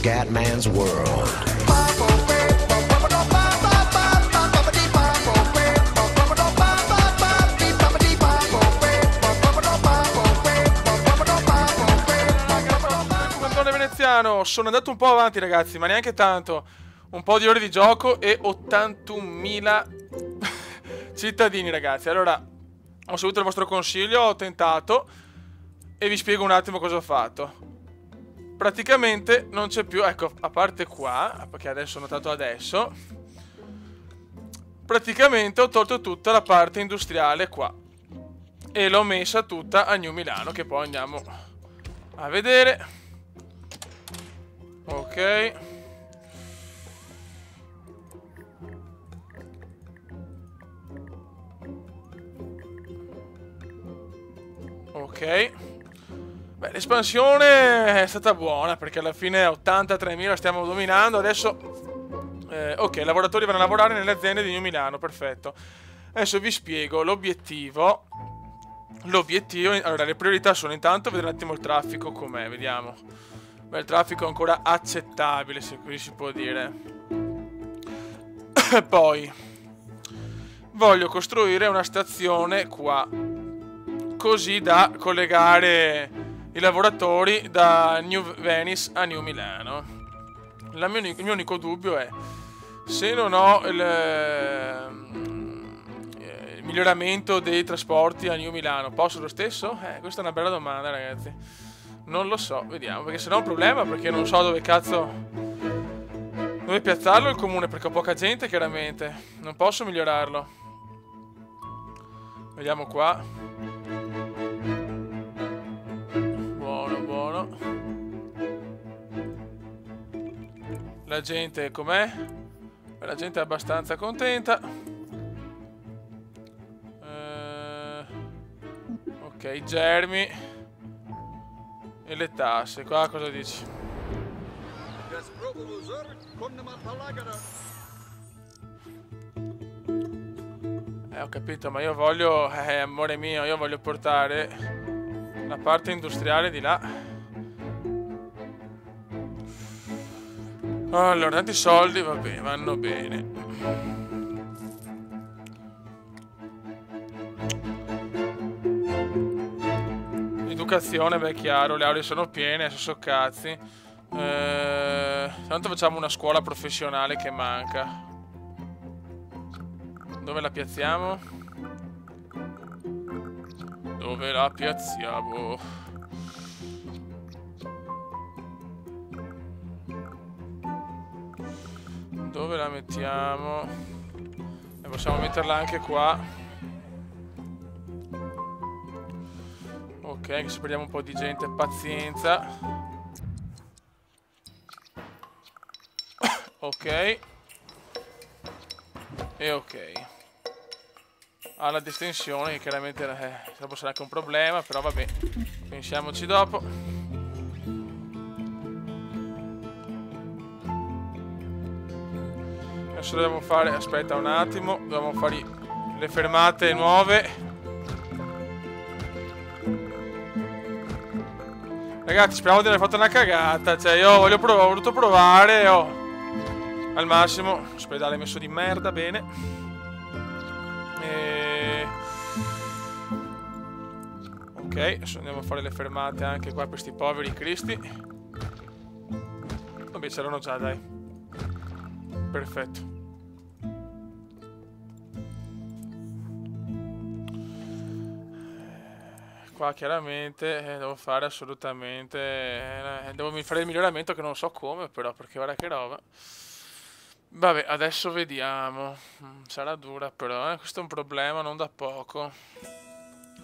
Scatman's World. Veneziano, sono andato un po' avanti ragazzi, ma neanche tanto. Un po' di ore di gioco e 81.000 cittadini ragazzi. Allora, ho seguito il vostro consiglio, ho tentato e vi spiego un attimo cosa ho fatto. Praticamente non c'è più, ecco, a parte qua, perché adesso ho notato adesso, praticamente ho tolto tutta la parte industriale qua e l'ho messa tutta a New Milano, che poi andiamo a vedere. Ok. Ok. Beh, l'espansione è stata buona perché alla fine 83.000 stiamo dominando. Adesso ok, i lavoratori vanno a lavorare nelle aziende di New Milano, perfetto. Adesso vi spiego l'obiettivo. Allora, le priorità sono intanto vedere un attimo il traffico com'è, vediamo. Beh, il traffico è ancora accettabile, se così si può dire. Poi voglio costruire una stazione qua, così da collegare i lavoratori da New Venice a New Milano. Il mio unico dubbio è, se non ho il miglioramento dei trasporti a New Milano, posso lo stesso? Questa è una bella domanda ragazzi. Non lo so, vediamo, perché se no è un problema, perché non so dove piazzarlo il comune, perché ho poca gente chiaramente. Non posso migliorarlo. Vediamo qua. Buono, buono. La gente com'è? La gente è abbastanza contenta. Ok, i germi e le tasse. Qua cosa dici? Ho capito, ma io voglio, amore mio, io voglio portare la parte industriale di là. Allora, tanti soldi, vabbè, vanno bene. Educazione, beh, chiaro, le aule sono piene, adesso so cazzi. Tanto facciamo una scuola professionale che manca. Dove la piazziamo? Dove la piazziamo? Dove la mettiamo? E possiamo metterla anche qua. Ok, che se perdiamo un po' di gente, pazienza. Ok. E ok. Ha la distensione, che chiaramente può essere anche un problema, però vabbè, pensiamoci dopo. Adesso dobbiamo fare, aspetta un attimo, dobbiamo fare le fermate nuove. Ragazzi, speriamo di aver fatto una cagata, cioè io ho voluto provare, al massimo, ospedale messo di merda, bene. Ok, adesso andiamo a fare le fermate anche qua per questi poveri cristi. Vabbè, c'erano già, dai. Perfetto. Qua chiaramente devo fare assolutamente... devo fare il miglioramento che non so come, però, perché guarda che roba. Vabbè, adesso vediamo. Sarà dura però, questo è un problema non da poco.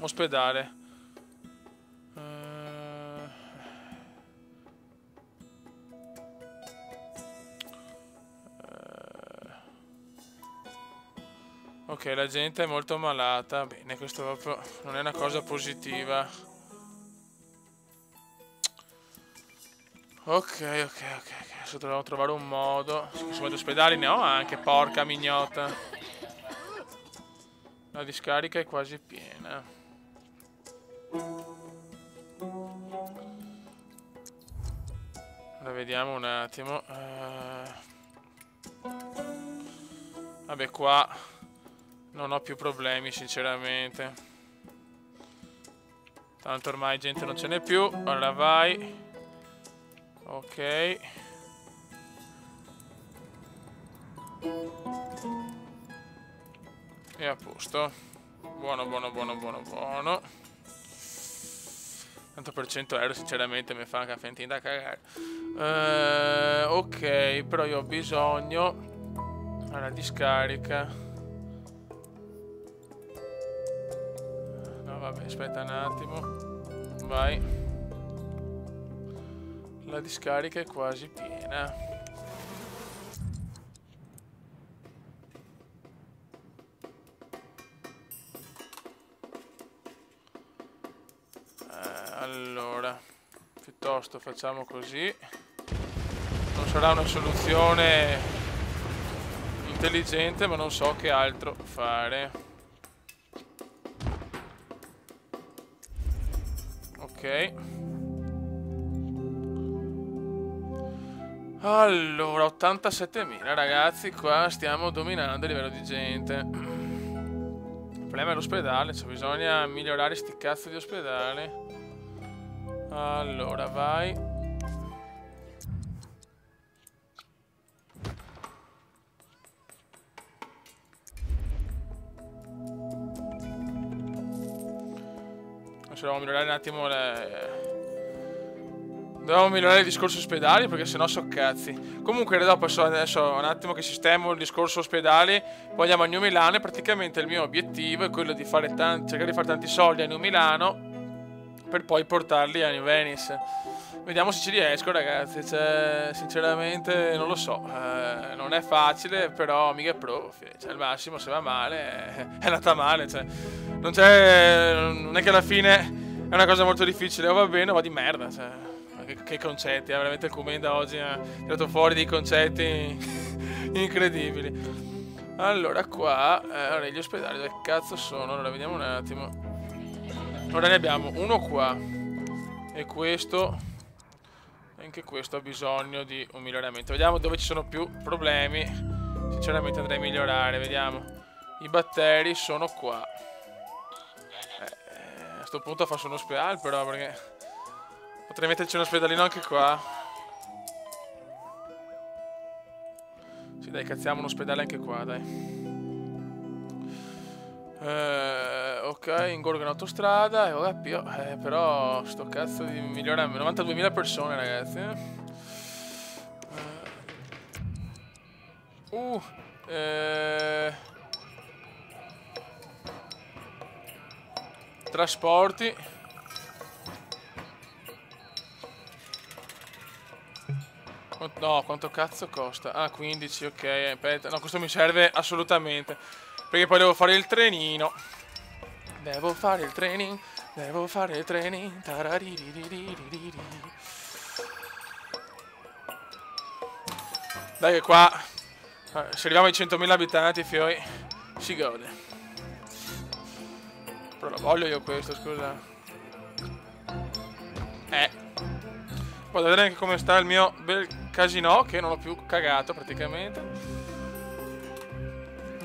Ospedale. Ok, la gente è molto malata. Bene, questo proprio non è una cosa positiva. Ok. Adesso dobbiamo trovare un modo. Insomma, di ospedali ne ho anche, porca mignotta. La discarica è quasi piena. Allora, vediamo un attimo. Vabbè, qua non ho più problemi, sinceramente. Tanto ormai gente non ce n'è più. Allora vai. Ok. E a posto. Buono, buono, buono, buono, buono. Tanto per 100 euro sinceramente mi fa una fentina da cagare. Ok, però io ho bisogno. Allora, discarica. No, vabbè, aspetta un attimo. Vai. La discarica è quasi piena. Allora, piuttosto facciamo così. Non sarà una soluzione intelligente, ma non so che altro fare. Ok. Allora, 87.000 ragazzi, qua stiamo dominando a livello di gente. Il problema è l'ospedale, cioè bisogna migliorare sti cazzo di ospedale. Allora, vai. Dobbiamo migliorare un attimo Dobbiamo migliorare il discorso ospedali, perché sennò so cazzi. Comunque dopo adesso un attimo che sistemo il discorso ospedali. Poi andiamo a New Milano e praticamente il mio obiettivo è quello di fare cercare di fare tanti soldi a New Milano per poi portarli a New Venice. Vediamo se ci riesco, ragazzi. Cioè, sinceramente non lo so. Non è facile, però mica è pro. Cioè, al massimo se va male è andata male. Cioè, non è che alla fine è una cosa molto difficile. O va bene o va di merda. Cioè, che concetti. Veramente il Comenda oggi ha tirato fuori dei concetti incredibili. Allora qua allora, gli ospedali dove cazzo sono? Allora vediamo un attimo. Ora ne abbiamo uno qua. E questo. Anche questo ha bisogno di un miglioramento. Vediamo dove ci sono più problemi. Sinceramente andrei a migliorare. Vediamo. I batteri sono qua. A sto punto faccio un ospedale però, perché potrei metterci un ospedalino anche qua. Sì dai, cazziamo un ospedale anche qua, dai. Ok, ingorgo in autostrada e ora più. Però sto cazzo di miglioramento. 92.000 persone, ragazzi. Trasporti. No, quanto cazzo costa? Ah, 15, ok. Aspetta. No, questo mi serve assolutamente. Perché poi devo fare il trenino. Devo fare il training. Devo fare il training. Dai che qua se arriviamo ai 100.000 abitanti, fioi, si gode. Però lo voglio io questo, scusa. Poi da vedere anche come sta il mio bel casino, che non l'ho più cagato praticamente.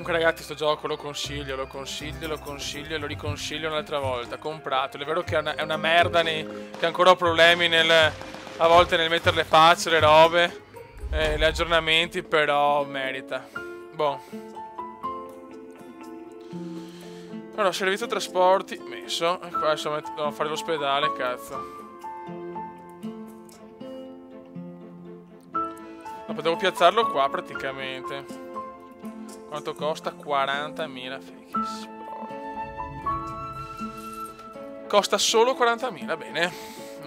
Comunque ragazzi, sto gioco lo consiglio, lo consiglio, lo consiglio e lo riconsiglio un'altra volta. Comprato. È vero che è una merda, che ancora ho problemi a volte nel mettere le patch, le robe, gli aggiornamenti, però merita. Boh. Allora, servizio trasporti, messo. E qua adesso devo fare l'ospedale, cazzo. Dopo devo piazzarlo qua praticamente. Quanto costa? 40.000. Costa solo 40.000, bene.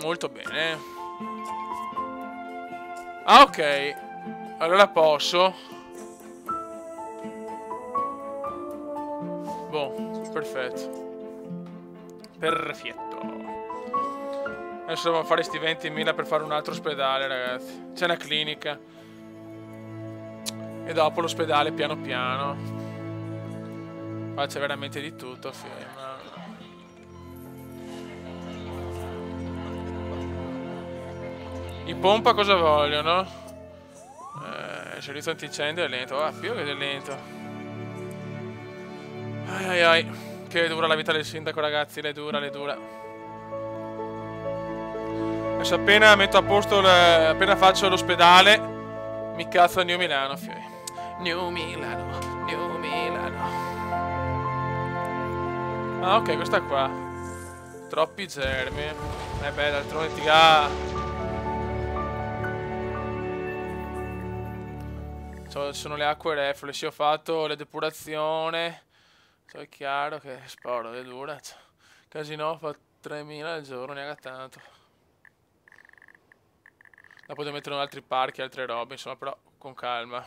Molto bene. Ah, ok. Allora posso. Boh, perfetto. Perfetto. Adesso dobbiamo fare sti 20.000 per fare un altro ospedale, ragazzi. C'è una clinica. E dopo l'ospedale piano piano. Qua c'è veramente di tutto, ma... I pompa cosa vogliono? Il servizio antincendio è lento. Ah, più che è lento. Ai ai ai. Che dura la vita del sindaco, ragazzi. Le dura, le dura. Adesso appena metto a posto, appena faccio l'ospedale, mi cazzo a New Milano, fioi. New Milano, New Milano. Ah, ok, questa qua. Troppi germi. Beh, d'altronde ti ha... Sono le acque reflue, sì, ho fatto le depurazione. È chiaro che sporo, è dura. Casino fa 3.000 al giorno, neanche tanto. La potevo mettere in altri parchi, altre robe, insomma, però con calma.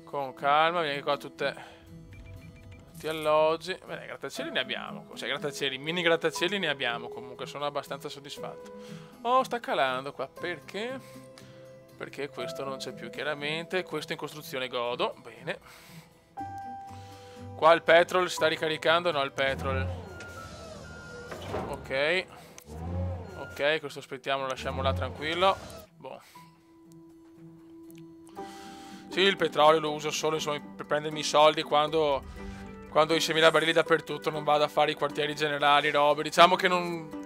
Con calma, vieni qua tutte... Tutti alloggi. Bene, grattacieli ne abbiamo. Cioè, grattacieli, mini grattacieli ne abbiamo comunque, sono abbastanza soddisfatto. Oh, sta calando qua, perché? Perché questo non c'è più, chiaramente. Questo in costruzione godo. Bene. Qua il petrol sta ricaricando. No, il petrol. Ok. Ok, questo aspettiamo, lo lasciamo là tranquillo. Boh. Sì, il petrolio lo uso solo, insomma, per prendermi i soldi quando ho i 6.000 barili dappertutto. Non vado a fare i quartieri generali, robe. Diciamo che non...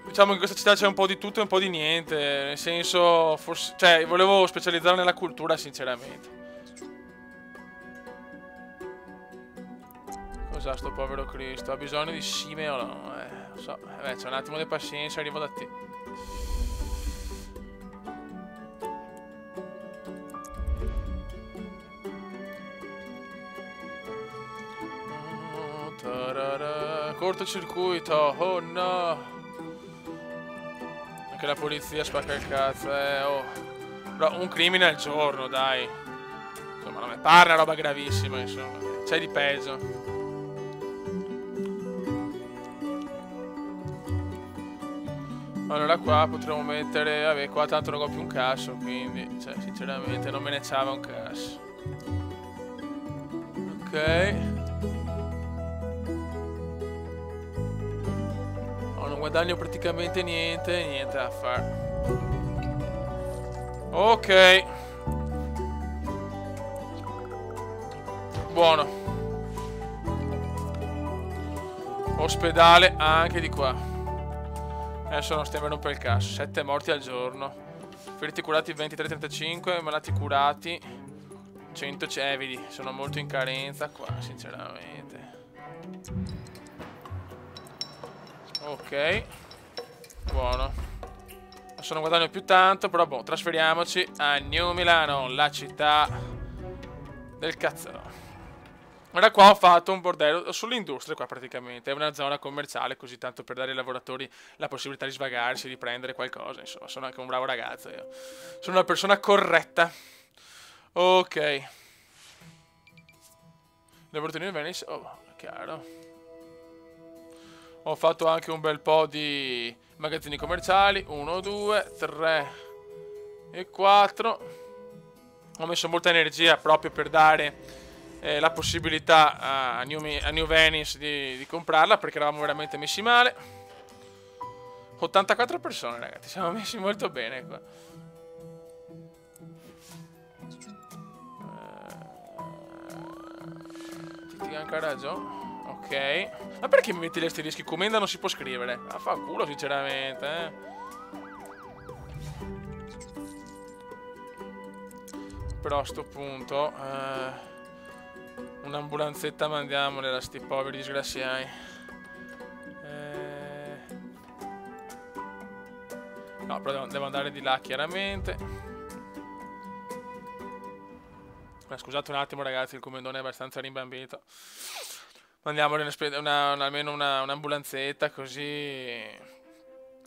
Diciamo che in questa città c'è un po' di tutto e un po' di niente. Nel senso, forse... Cioè, volevo specializzare nella cultura, sinceramente. Cos'ha sto povero Cristo? Ha bisogno di Simeolo. Lo so. C'è un attimo di pazienza, arrivo da te. Cortocircuito. Oh no. Anche la polizia spacca il cazzo, oh. Però un crimine al giorno, dai. Insomma, non mi pare una roba gravissima, insomma. C'è di peggio. Allora qua potremmo mettere... Vabbè, qua tanto non ho più un cazzo, quindi... Cioè, sinceramente non me ne ciava un cazzo. Ok. Non guadagno praticamente niente da fare. Ok. Buono. Ospedale anche di qua. Adesso non stiamo a rompere il cazzo. 7 morti al giorno. Feriti curati 23-35. Malati curati 100. Vedi, sono molto in carenza qua, sinceramente. Ok. Buono. Adesso non guadagno più tanto, però boh, trasferiamoci a New Milano, la città del cazzo. Ora qua ho fatto un bordello sull'industria qua praticamente. È una zona commerciale, così tanto per dare ai lavoratori la possibilità di svagarsi, di prendere qualcosa. Insomma, sono anche un bravo ragazzo io. Sono una persona corretta. Ok. Lavoratori in Venice. Oh, chiaro. Ho fatto anche un bel po' di magazzini commerciali. 1, 2, 3 e 4. Ho messo molta energia proprio per dare la possibilità a New Venice di comprarla, perché eravamo veramente messi male. 84 persone, ragazzi. Siamo messi molto bene qua. Ti anche ragione. Ok. Ma perché mi metti gli asterischi? Comenda non si può scrivere. Ah, fa culo, sinceramente, Però a sto punto un'ambulanzetta mandiamola a sti poveri disgraziati. No, però devo andare di là, chiaramente. Scusate un attimo, ragazzi, il comandone è abbastanza rimbambito. Mandiamoli almeno un'ambulanzetta, così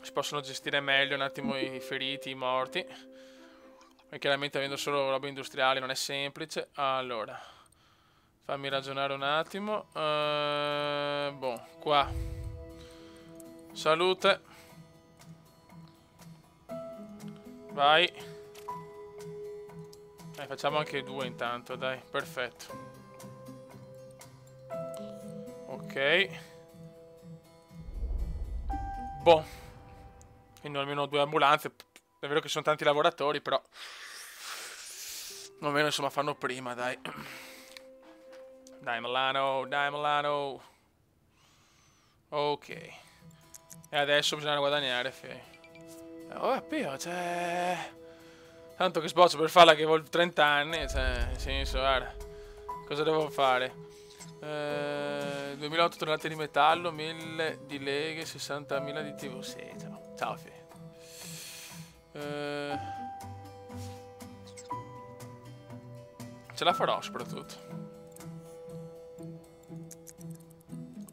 si possono gestire meglio un attimo i feriti, i morti. E chiaramente avendo solo robe industriali non è semplice. Allora, fammi ragionare un attimo. Boh, qua. Salute. Vai. Facciamo anche 2 intanto, dai, perfetto. Ok. Boh. Quindi almeno 2 ambulanze. È vero che sono tanti lavoratori, però almeno insomma fanno prima, dai. Dai Milano, dai Milano. Ok. E adesso bisogna guadagnare, oh, capito, cioè... Tanto che sboccio per farla che vuol 30 anni, cioè, nel senso, guarda. Cosa devo fare? 2008 tonnellate di metallo, 1000 di leghe, 60.000 di TV. Sì, ciao. Ciao, ce la farò, soprattutto.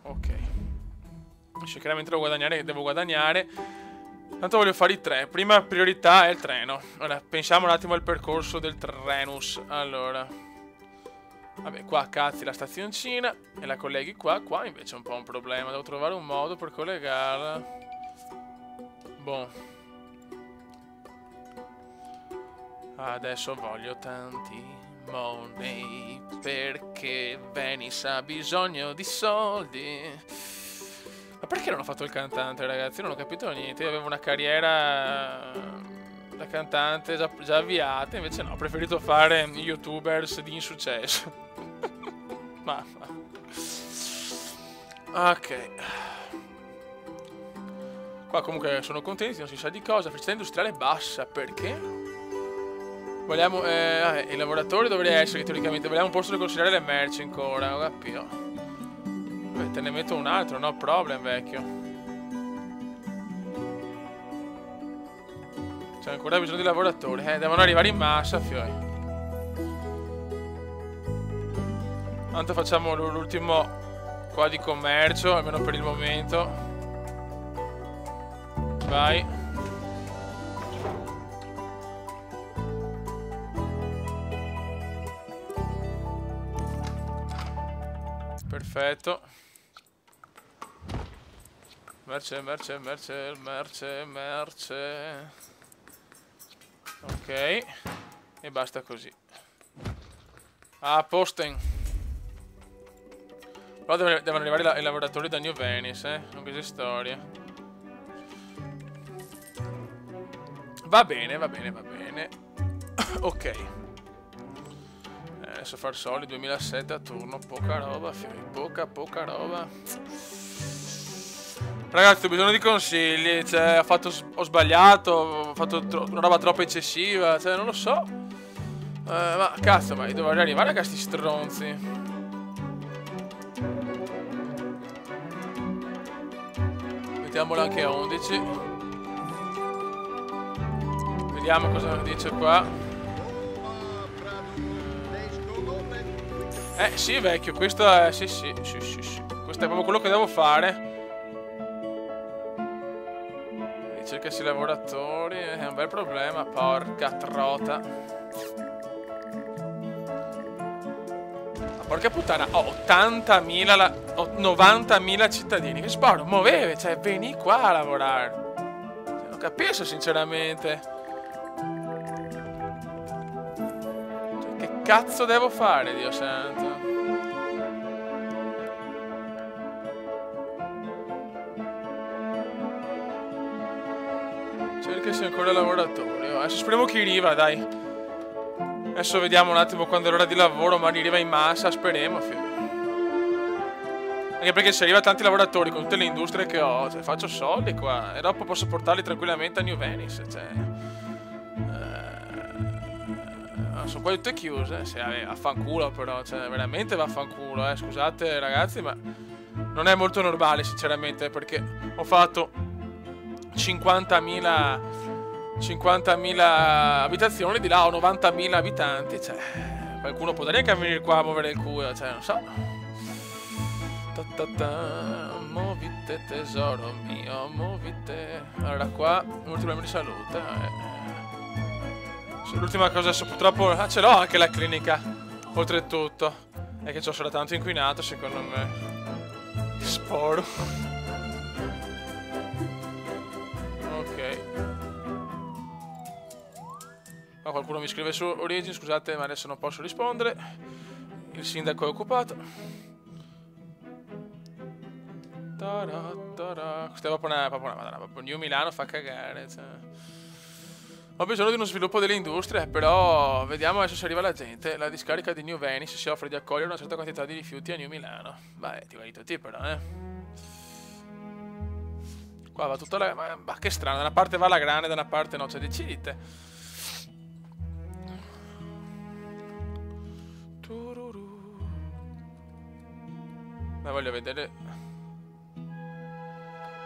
Ok. Sicuramente devo guadagnare. Tanto voglio fare i 3. Prima priorità è il treno. Ora, pensiamo un attimo al percorso del trenus. Allora. Vabbè, qua cazzi la stazioncina e la colleghi qua. Qua invece è un po' un problema. Devo trovare un modo per collegarla. Boh. Adesso voglio tanti money perché Venice ha bisogno di soldi. Ma perché non ho fatto il cantante, ragazzi? Non ho capito niente. Io avevo una carriera da cantante già avviata. Invece no, ho preferito fare youtubers di insuccesso. Mamma. Ok. Qua comunque sono contenti, non si sa di cosa. Felicità industriale bassa, perché? Vogliamo... i lavoratori dovrebbe essere, teoricamente. Vogliamo un posto dove consegnare le merci ancora. Ho capito. Beh, te ne metto un altro, no problem, vecchio. C'è ancora bisogno di lavoratori, devono arrivare in massa, fioi. Tanto facciamo l'ultimo qua di commercio, almeno per il momento. Vai. Perfetto. Merce. Ok. E basta così. Ah, posten. Però devono arrivare i lavoratori da New Venice, non queste storie. Va bene. Ok. Adesso far soldi 2007 a turno. Poca roba, poca roba. Ragazzi, ho bisogno di consigli. Cioè, ho sbagliato. Ho fatto una roba troppo eccessiva. Cioè, non lo so. Ma cazzo, ma dovrei arrivare a questi stronzi. Mettiamolo anche a 11. Vediamo cosa dice qua. Sì, vecchio, questo è... Sì. Questo è proprio quello che devo fare. Cercasi lavoratori, è un bel problema, porca trota. Ma porca puttana, ho 80.000, ho 90.000 cittadini che sparo, muovete, cioè, vieni qua a lavorare. Non capisco, sinceramente. Cioè, che cazzo devo fare, Dio santo? Cercasi ancora lavoratori. Adesso speriamo che arriva, dai. Adesso vediamo un attimo quando è l'ora di lavoro, ma arriva in massa, speriamo, figlio. Anche perché se arriva tanti lavoratori con tutte le industrie che ho, cioè, faccio soldi qua. E dopo posso portarli tranquillamente a New Venice, cioè. Sono quasi tutte chiuse. Sì, vaffanculo però, cioè, veramente vaffanculo, scusate ragazzi, ma non è molto normale, sinceramente, perché ho fatto 50.000 abitazioni, di là ho 90.000 abitanti, cioè qualcuno potrà neanche venire qua a muovere il culo, cioè non so. Muovite tesoro mio, muovite. Allora qua, ultimo problema di salute. L'ultima cosa adesso purtroppo... Ah, ce l'ho anche la clinica, oltretutto. È che sarà tanto inquinato secondo me. Sporo. Ma qualcuno mi scrive su Origin, scusate, ma adesso non posso rispondere. Il sindaco è occupato. Questa è proprio una madonna, proprio New Milano fa cagare, cioè. Ho bisogno di uno sviluppo delle industrie, però vediamo adesso se arriva la gente. La discarica di New Venice si offre di accogliere una certa quantità di rifiuti a New Milano. Beh, ti vai tutti però, Qua va tutta la... Ma che strano, da una parte va la grande, da una parte no, cioè decidite. Ma voglio vedere...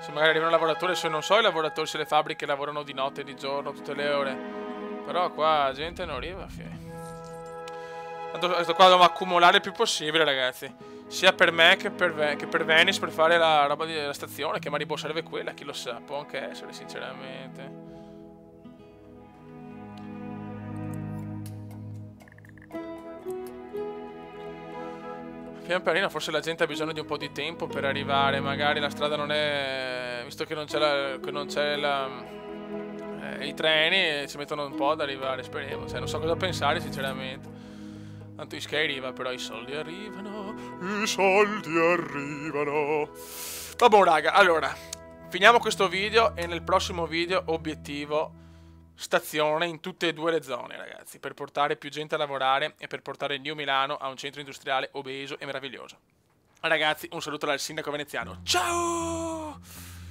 Se magari arrivano lavoratori, se non so i lavoratori, se le fabbriche lavorano di notte e di giorno, tutte le ore. Però qua la gente non arriva, Tanto questo qua dobbiamo accumulare il più possibile, ragazzi. Sia per me che per Venice, per fare la roba della stazione, che magari serve quella, chi lo sa. Può anche essere, sinceramente. Pian pianino forse la gente ha bisogno di un po' di tempo per arrivare, magari la strada non è... visto che non c'è i treni ci mettono un po' ad arrivare, speriamo, cioè non so cosa pensare sinceramente. Tanto Ischia arriva, però i soldi arrivano, Vabbè raga, allora, finiamo questo video e nel prossimo video obiettivo stazione in tutte e due le zone, ragazzi, per portare più gente a lavorare e per portare New Milano a un centro industriale obeso e meraviglioso. Ragazzi, un saluto dal sindaco veneziano. Ciao!